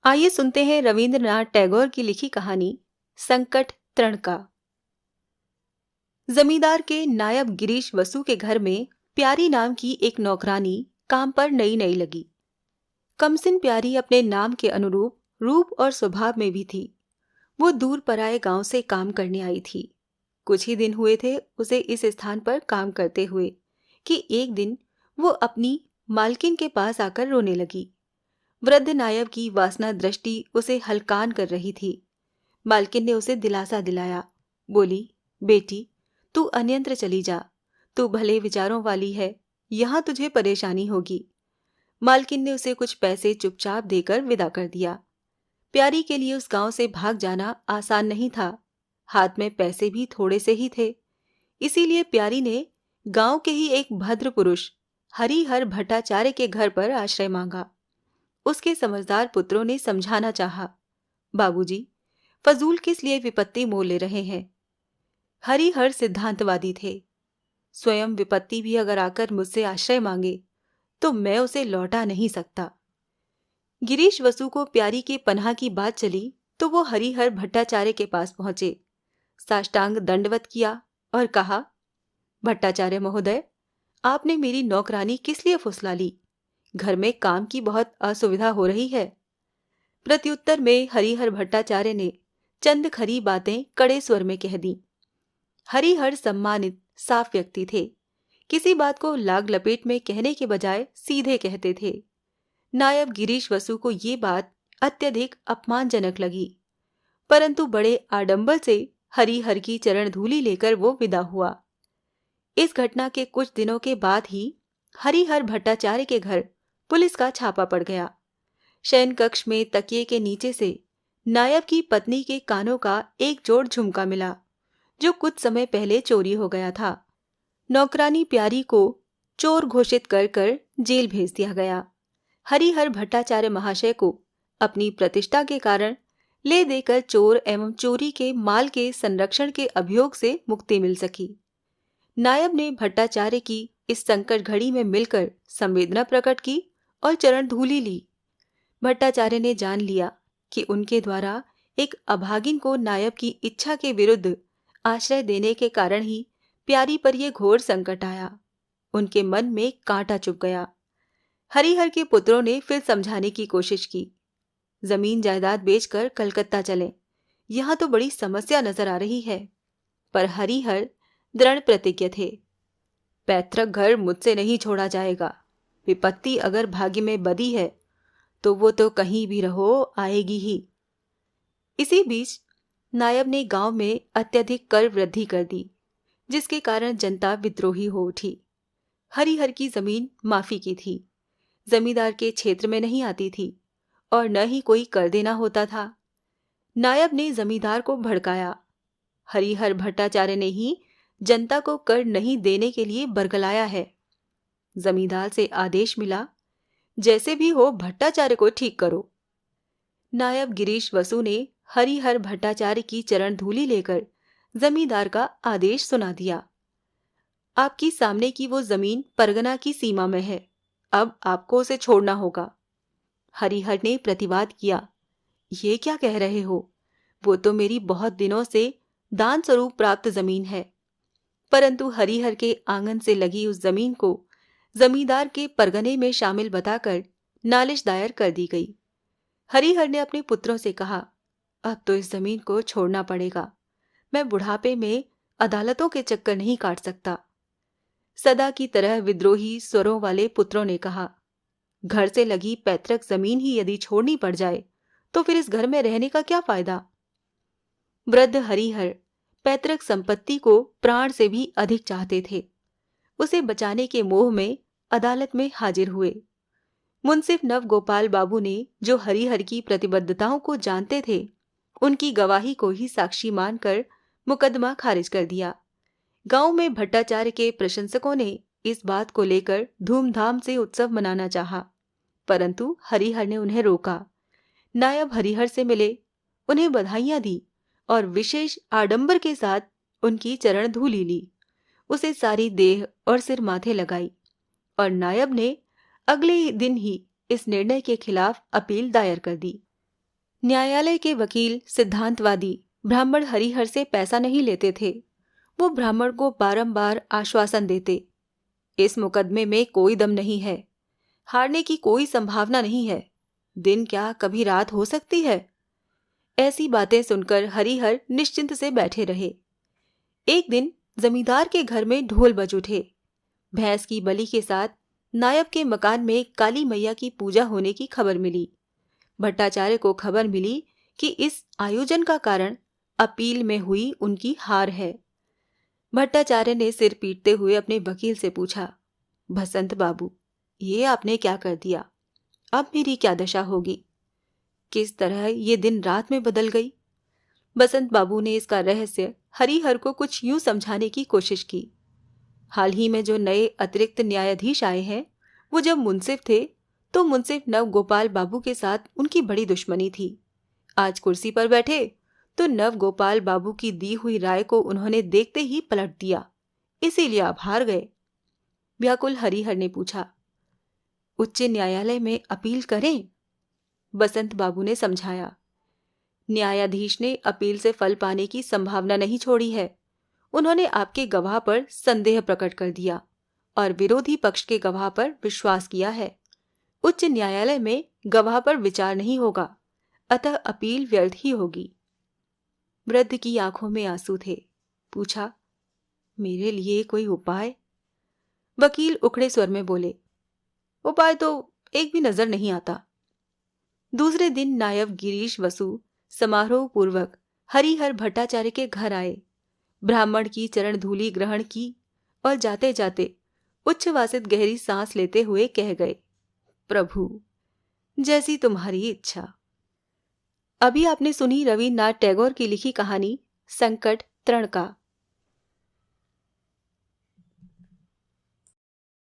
आइए सुनते हैं रविंद्रनाथ टैगोर की लिखी कहानी संकट तृण का। जमींदार के नायब गिरीश वसु के घर में प्यारी नाम की एक नौकरानी काम पर नई नई लगी। कमसिन प्यारी अपने नाम के अनुरूप रूप और स्वभाव में भी थी। वो दूर पराए गांव से काम करने आई थी। कुछ ही दिन हुए थे उसे इस स्थान पर काम करते हुए कि एक दिन वो अपनी मालकिन के पास आकर रोने लगी। वृद्ध नायब की वासना दृष्टि उसे हलकान कर रही थी। मालकिन ने उसे दिलासा दिलाया, बोली, बेटी, तू अन्यंत्र चली जा, तू भले विचारों वाली है, यहाँ तुझे परेशानी होगी। मालकिन ने उसे कुछ पैसे चुपचाप देकर विदा कर दिया। प्यारी के लिए उस गांव से भाग जाना आसान नहीं था। हाथ में पैसे भी थोड़े से ही थे। इसीलिए प्यारी ने गांव के ही एक भद्र पुरुष हरिहर भट्टाचार्य के घर पर आश्रय मांगा। उसके समझदार पुत्रों ने समझाना चाहा, बाबूजी, फजूल किस लिए विपत्ति मोल ले रहे हैं। हरिहर सिद्धांतवादी थे। स्वयं विपत्ति भी अगर आकर मुझसे आश्रय मांगे तो मैं उसे लौटा नहीं सकता। गिरीश वसु को प्यारी के पनाह की बात चली तो वो हरिहर भट्टाचार्य के पास पहुंचे, साष्टांग दंडवत किया और कहा, भट्टाचार्य महोदय, आपने मेरी नौकरानी किस लिए फुसला ली? घर में काम की बहुत असुविधा हो रही है। प्रत्युत्तर में हरिहर भट्टाचार्य ने चंद खरी बातें कड़े स्वर में कह दी। हरिहर सम्मानित साफ व्यक्ति थे। किसी बात को लाग लपेट में कहने के बजाय सीधे कहते थे। नायब गिरीश वसु को ये बात अत्यधिक अपमानजनक लगी, परंतु बड़े आडंबर से हरिहर की चरण धूलि लेकर वो विदा हुआ। इस घटना के कुछ दिनों के बाद ही हरिहर भट्टाचार्य के घर पुलिस का छापा पड़ गया। शयन कक्ष में तकिए के नीचे से नायब की पत्नी के कानों का एक जोड़ झुमका मिला, जो कुछ समय पहले चोरी हो गया था। नौकरानी प्यारी को चोर घोषित कर कर जेल भेज दिया गया। हरिहर भट्टाचार्य महाशय को अपनी प्रतिष्ठा के कारण ले देकर चोर एवं चोरी के माल के संरक्षण के अभियोग से मुक्ति मिल सकी। नायब ने भट्टाचार्य की इस संकट घड़ी में मिलकर संवेदना प्रकट की और चरण धूलि ली। भट्टाचार्य ने जान लिया कि उनके द्वारा एक अभागिन को नायब की इच्छा के विरुद्ध आश्रय देने के कारण ही प्यारी पर यह घोर संकट आया। उनके मन में कांटा चुभ गया। हरिहर के पुत्रों ने फिर समझाने की कोशिश की, जमीन जायदाद बेचकर कलकत्ता चलें, यहाँ तो बड़ी समस्या नजर आ रही है। पर हरिहर दृढ़ प्रतिज्ञ थे, पैतृक घर मुझसे नहीं छोड़ा जाएगा। विपत्ति अगर भाग्य में बदी है तो वो तो कहीं भी रहो आएगी ही। इसी बीच नायब ने गांव में अत्यधिक कर वृद्धि कर दी, जिसके कारण जनता विद्रोही हो उठी। हरिहर की जमीन माफी की थी, जमींदार के क्षेत्र में नहीं आती थी और न ही कोई कर देना होता था। नायब ने जमींदार को भड़काया। हरिहर भट्टाचार्य ने ही जनता को कर नहीं देने के लिए बरगलाया है। जमींदार से आदेश मिला, जैसे भी हो भट्टाचार्य को ठीक करो। नायब गिरीश वसु ने हरिहर भट्टाचार्य की चरण धूलि लेकर जमींदार का आदेश सुना दिया। आपकी सामने की वो जमीन परगना की सीमा में है, अब आपको उसे छोड़ना होगा। हरिहर ने प्रतिवाद किया, ये क्या कह रहे हो? वो तो मेरी बहुत दिनों से दान स्वरूप प्राप्त जमीन है। परंतु हरिहर के आंगन से लगी उस जमीन को जमींदार के परगने में शामिल बताकर नालिश दायर कर दी गई। हरिहर ने अपने पुत्रों से कहा, अब तो इस जमीन को छोड़ना पड़ेगा। मैं बुढ़ापे में अदालतों के चक्कर नहीं काट सकता। सदा की तरह विद्रोही स्वरों वाले पुत्रों ने कहा, घर से लगी पैतृक जमीन ही यदि छोड़नी पड़ जाए तो फिर इस घर में रहने का क्या फायदा? वृद्ध हरिहर पैतृक संपत्ति को प्राण से भी अधिक चाहते थे। उसे बचाने के मोह में अदालत में हाजिर हुए। मुंसिफ नवगोपाल बाबू ने, जो हरिहर की प्रतिबद्धताओं को जानते थे, उनकी गवाही को ही साक्षी मानकर मुकदमा खारिज कर दिया। गांव में भट्टाचार्य के प्रशंसकों ने इस बात को लेकर धूमधाम से उत्सव मनाना चाहा, परंतु हरिहर ने उन्हें रोका। नायब हरिहर से मिले, उन्हें बधाइयां दी और विशेष आडंबर के साथ उनकी चरण धूलि ली। उसे सारी देह और सिर माथे लगाई और नायब ने अगले दिन ही इस निर्णय के खिलाफ अपील दायर कर दी। न्यायालय के वकील सिद्धांतवादी ब्राह्मण हरिहर से पैसा नहीं लेते थे। वो ब्राह्मण को बारंबार आश्वासन देते, इस मुकदमे में कोई दम नहीं है, हारने की कोई संभावना नहीं है, दिन क्या कभी रात हो सकती है। ऐसी बातें सुनकर हरिहर निश्चिंत से बैठे रहे। एक दिन जमींदार के घर में ढोल बज उठे। भैंस की बलि के साथ नायब के मकान में काली मैया की पूजा होने की खबर मिली। भट्टाचार्य को खबर मिली कि इस आयोजन का कारण अपील में हुई उनकी हार है। भट्टाचार्य ने सिर पीटते हुए अपने वकील से पूछा, बसंत बाबू, ये आपने क्या कर दिया? अब मेरी क्या दशा होगी? किस तरह ये दिन रात में बदल गई? बसंत बाबू ने इसका रहस्य हरिहर को कुछ यूं समझाने की कोशिश की। हाल ही में जो नए अतिरिक्त न्यायाधीश आए हैं, वो जब मुंसिफ थे तो मुंसिफ नव गोपाल बाबू के साथ उनकी बड़ी दुश्मनी थी। आज कुर्सी पर बैठे तो नव गोपाल बाबू की दी हुई राय को उन्होंने देखते ही पलट दिया, इसीलिए आप हार गए। व्याकुल हरिहर ने पूछा, उच्च न्यायालय में अपील करें? बसंत बाबू ने समझाया, न्यायाधीश ने अपील से फल पाने की संभावना नहीं छोड़ी है। उन्होंने आपके गवाह पर संदेह प्रकट कर दिया और विरोधी पक्ष के गवाह पर विश्वास किया है। उच्च न्यायालय में गवाह पर विचार नहीं होगा, अतः अपील व्यर्थ ही होगी। वृद्ध की आंखों में आंसू थे। पूछा, मेरे लिए कोई उपाय? वकील उखड़े स्वर में बोले, उपाय तो एक भी नजर नहीं आता। दूसरे दिन नायब गिरीश वसु समारोह पूर्वक हरिहर भट्टाचार्य के घर आए, ब्राह्मण की चरण धूलि ग्रहण की और जाते जाते उच्छ्वासित गहरी सांस लेते हुए कह गए, प्रभु, जैसी तुम्हारी इच्छा। अभी आपने सुनी रविन्द्रनाथ टैगोर की लिखी कहानी संकट तरण का।